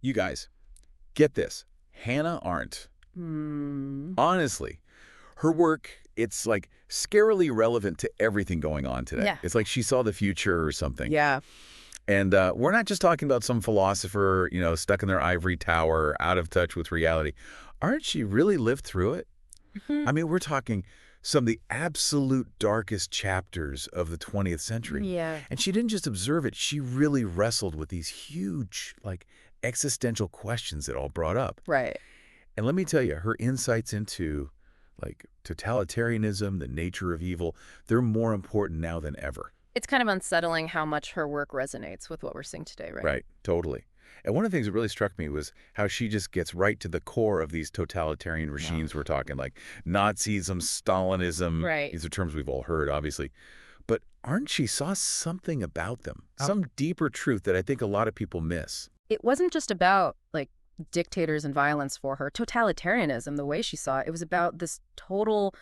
You guys, get this. Hannah Arendt. Hmm. Honestly, her work, it's like scarily relevant to everything going on today. Yeah. It's like she saw the future or something. Yeah. And we're not just talking about some philosopher, stuck in their ivory tower, out of touch with reality. Aren't she really lived through it? Mhm. I mean, we're talking some of the absolute darkest chapters of the 20th century. Yeah. And she didn't just observe it, she really wrestled with these huge, existential questions it all brought up. Right. And let me tell you, her insights into, totalitarianism, the nature of evil, they're more important now than ever. It's kind of unsettling how much her work resonates with what we're seeing today, right? Right, totally. And one of the things that really struck me was how she just gets right to the core of these totalitarian regimes we're talking, like Nazism, Stalinism. Right. These are terms we've all heard, obviously. But aren't she saw something about them, some deeper truth that I think a lot of people miss? It wasn't just about, dictators and violence for her. Totalitarianism, the way she saw it, it was about this total,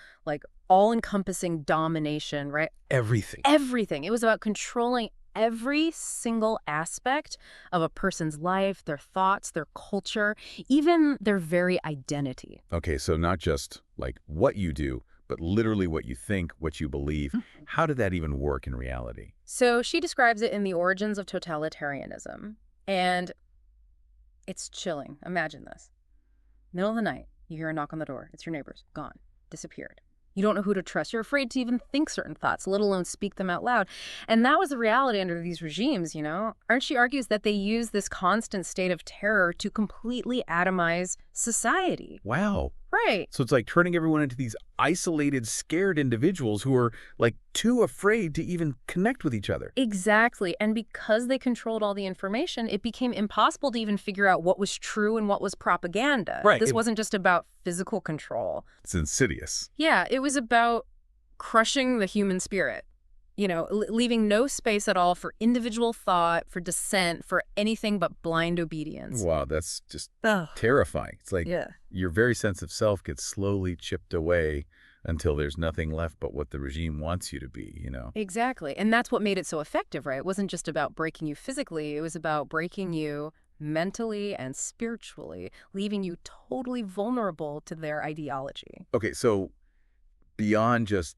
all-encompassing domination, right? Everything. Everything. It was about controlling every single aspect of a person's life, their thoughts, their culture, even their very identity. Okay, so not just, what you do, but literally what you think, what you believe. How did that even work in reality? So she describes it in The Origins of Totalitarianism. And it's chilling. Imagine this. Middle of the night, you hear a knock on the door. It's your neighbors. Gone. Disappeared. You don't know who to trust. You're afraid to even think certain thoughts, let alone speak them out loud. And that was the reality under these regimes, Arendt, she argues that they use this constant state of terror to completely atomize society. Wow. Right. So it's like turning everyone into these isolated, scared individuals who are, too afraid to even connect with each other. Exactly. And because they controlled all the information, it became impossible to even figure out what was true and what was propaganda. Right. This wasn't just about physical control. It's insidious. Yeah, it was about crushing the human spirit, leaving no space at all for individual thought, for dissent, for anything but blind obedience. Wow, that's just Ugh. terrifying. It's like Yeah. your very sense of self gets slowly chipped away until there's nothing left but what the regime wants you to be. Exactly. And that's what made it so effective, right? It wasn't just about breaking you physically. It was about breaking you mentally and spiritually, leaving you totally vulnerable to their ideology. Okay, so beyond just,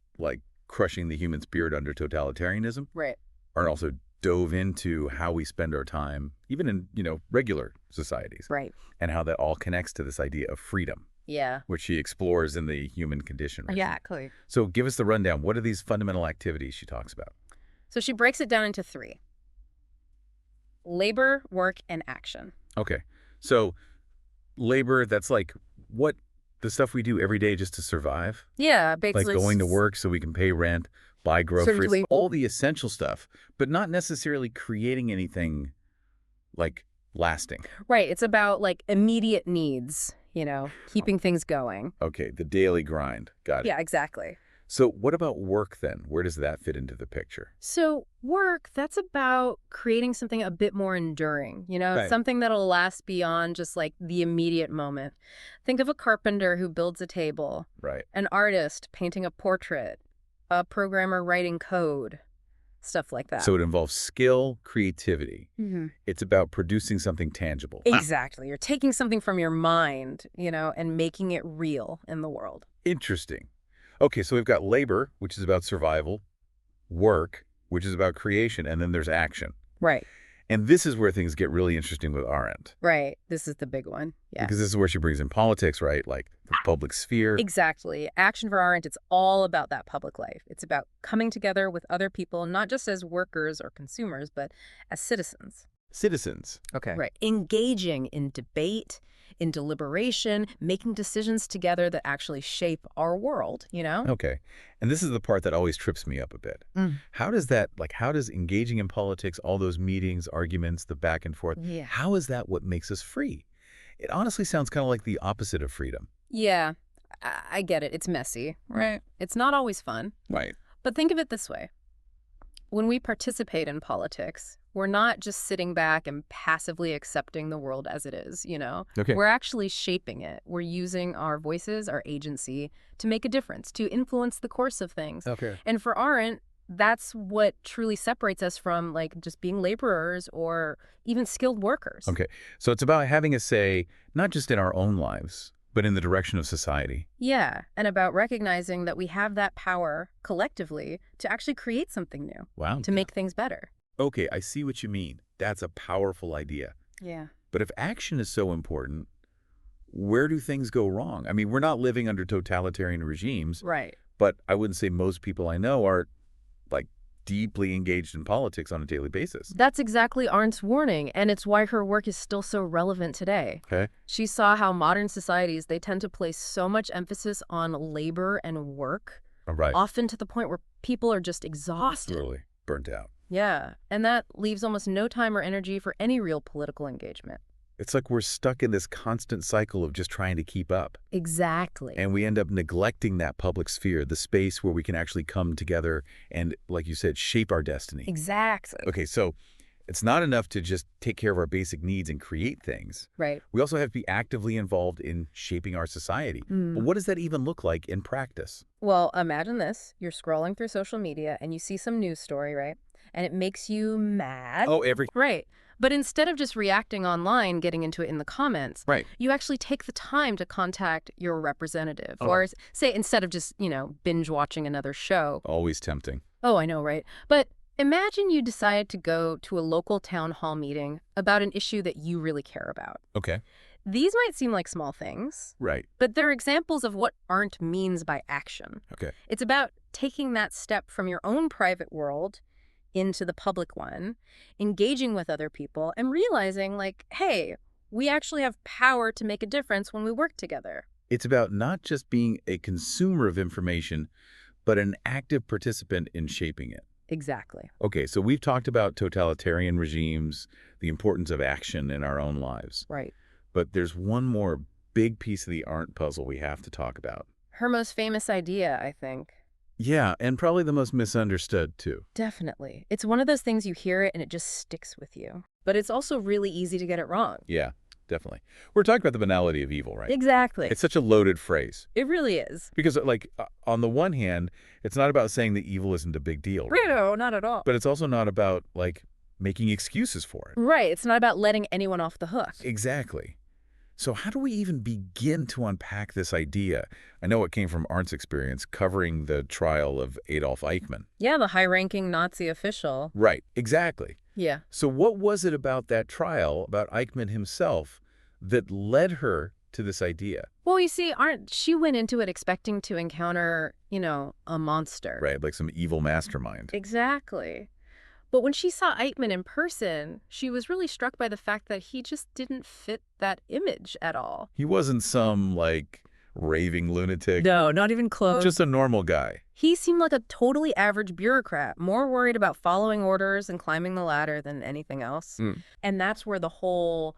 crushing the human spirit under totalitarianism, Right. Arendt also dove into how we spend our time, even in, regular societies, Right. and how that all connects to this idea of freedom, Yeah. which she explores in the human condition. Right? Exactly. So give us the rundown. What are these fundamental activities she talks about? So she breaks it down into three: labor, work, and action. Okay. So labor, that's what the stuff we do every day just to survive? Yeah, Like basically. going to work so we can pay rent, buy groceries, Certainly. all the essential stuff, but not necessarily creating anything, lasting. Right. It's about immediate needs, keeping things going. Okay, the daily grind. Got it. Yeah, exactly. So what about work then? Where does that fit into the picture? So work, that's about creating something a bit more enduring, Right. something that'll last beyond just the immediate moment. Think of a carpenter who builds a table, Right. an artist painting a portrait, a programmer writing code, stuff like that. So it involves skill, creativity. Mhm. It's about producing something tangible. Exactly. You're taking something from your mind, and making it real in the world. Interesting. Okay, so we've got labor, which is about survival, work, which is about creation, and then there's action. Right. And this is where things get really interesting with Arendt. Right. This is the big one. Yeah. Because this is where she brings in politics, right? Like the public sphere. Exactly. Action for Arendt, it's all about that public life. It's about coming together with other people, not just as workers or consumers, but as citizens. Citizens. Okay. Right. Engaging in debate, in deliberation, making decisions together that actually shape our world, Okay. And this is the part that always trips me up a bit. How does that, how does engaging in politics, all those meetings, arguments, the back and forth, Yeah. how is that what makes us free? It honestly sounds kind of like the opposite of freedom. Yeah, I get it. It's messy, right? It's not always fun. Right. But think of it this way. When we participate in politics, we're not just sitting back and passively accepting the world as it is, Okay. We're actually shaping it. We're using our voices, our agency, to make a difference, to influence the course of things. Okay. And for Arendt, That's what truly separates us from, like, just being laborers or even skilled workers. Okay, so it's about having a say, not just in our own lives, but in the direction of society. Yeah, and about recognizing that we have that power collectively to actually create something new, Wow. to make things better. Okay, I see what you mean. That's a powerful idea. Yeah. But if action is so important, where do things go wrong? I mean, we're not living under totalitarian regimes, Right. but I wouldn't say most people I know are, like, deeply engaged in politics on a daily basis. That's exactly Arndt's warning, and it's why her work is still so relevant today. Okay? She saw how modern societies, they tend to place so much emphasis on labor and work, All right. often to the point where people are just exhausted. Totally burnt out. Yeah, and that leaves almost no time or energy for any real political engagement. It's like we're stuck in this constant cycle of just trying to keep up. Exactly. And we end up neglecting that public sphere, the space where we can actually come together and, like you said, shape our destiny. Exactly. Okay, so it's not enough to just take care of our basic needs and create things. Right. We also have to be actively involved in shaping our society. But what does that even look like in practice? Well, imagine this. You're scrolling through social media and you see some news story, right? And it makes you mad. Oh, Right. But instead of just reacting online, getting into it in the comments, right. you actually take the time to contact your representative. Oh. Or say, instead of just, binge watching another show. Always tempting. Oh, I know, right? But imagine you decide to go to a local town hall meeting about an issue that you really care about. Okay. These might seem like small things, Right. but they're examples of what Arendt means by action. Okay. It's about taking that step from your own private world into the public one, engaging with other people, and realizing, like, hey, we actually have power to make a difference when we work together. It's about not just being a consumer of information, but an active participant in shaping it. Exactly. Okay, so we've talked about totalitarian regimes, the importance of action in our own lives. Right. But there's one more big piece of the Arendt puzzle we have to talk about. Her most famous idea, I think. Yeah, and probably the most misunderstood, too. Definitely. It's one of those things you hear it and it just sticks with you. But it's also really easy to get it wrong. Yeah, definitely. We're talking about the banality of evil, right? Exactly. It's such a loaded phrase. It really is. Because, like, on the one hand, it's not about saying that evil isn't a big deal. Right? No, not at all. But it's also not about, like, making excuses for it. Right. It's not about letting anyone off the hook. Exactly. So how do we even begin to unpack this idea? I know it came from Arndt's experience covering the trial of Adolf Eichmann. Yeah, the high-ranking Nazi official. Right, exactly. Yeah. So what was it about that trial, about Eichmann himself, that led her to this idea? Well, you see, she went into it expecting to encounter, a monster. Right, like some evil mastermind. Exactly. But when she saw Eichmann in person, she was really struck by the fact that he just didn't fit that image at all. He wasn't some, like, raving lunatic. No, not even close. Just a normal guy. He seemed like a totally average bureaucrat, more worried about following orders and climbing the ladder than anything else. And that's where the whole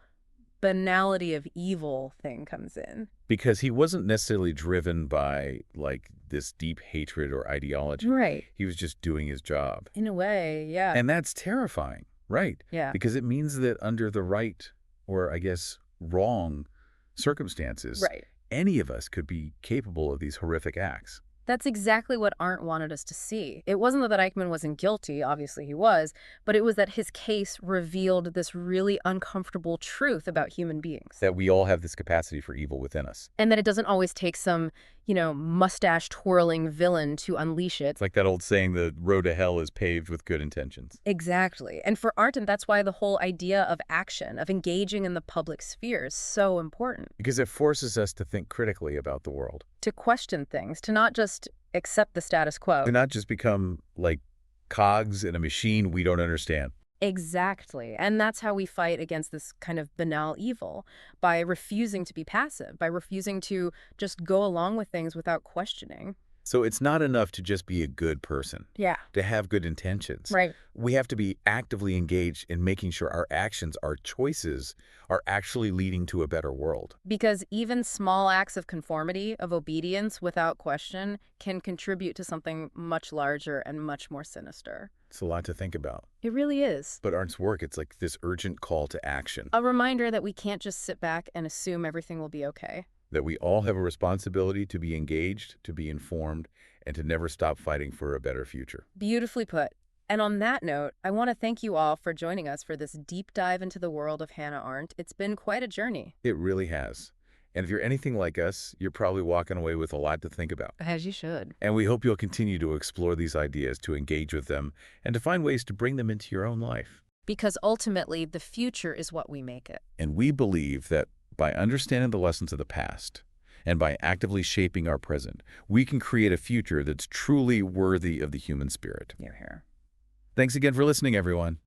banality of evil thing comes in. Because he wasn't necessarily driven by, like, this deep hatred or ideology. Right. He was just doing his job. In a way, yeah. And that's terrifying, right? Yeah. Because it means that under the right, or I guess wrong, circumstances, Right. any of us could be capable of these horrific acts. That's exactly what Arendt wanted us to see. It wasn't that Eichmann wasn't guilty, obviously he was, but it was that his case revealed this really uncomfortable truth about human beings. That we all have this capacity for evil within us. And that it doesn't always take some, mustache-twirling villain to unleash it. It's like that old saying, the road to hell is paved with good intentions. Exactly. And for Arendt, that's why the whole idea of action, of engaging in the public sphere is so important. Because it forces us to think critically about the world. To question things, to not just accept the status quo. To not just become, like, cogs in a machine we don't understand. Exactly. And that's how we fight against this kind of banal evil, by refusing to be passive, by refusing to just go along with things without questioning. So it's not enough to just be a good person. Yeah. To have good intentions. Right. We have to be actively engaged in making sure our actions, our choices, are actually leading to a better world. Because even small acts of conformity, of obedience without question, can contribute to something much larger and much more sinister. It's a lot to think about. It really is. But Arndt's work, it's like this urgent call to action. A reminder that we can't just sit back and assume everything will be okay. That we all have a responsibility to be engaged, to be informed, and to never stop fighting for a better future. Beautifully put. And on that note, I want to thank you all for joining us for this deep dive into the world of Hannah Arendt. It's been quite a journey. It really has. And if you're anything like us, you're probably walking away with a lot to think about. As you should. And we hope you'll continue to explore these ideas, to engage with them, and to find ways to bring them into your own life. Because ultimately, the future is what we make it. And we believe that by understanding the lessons of the past and by actively shaping our present, we can create a future that's truly worthy of the human spirit. You're here. Thanks again for listening, everyone.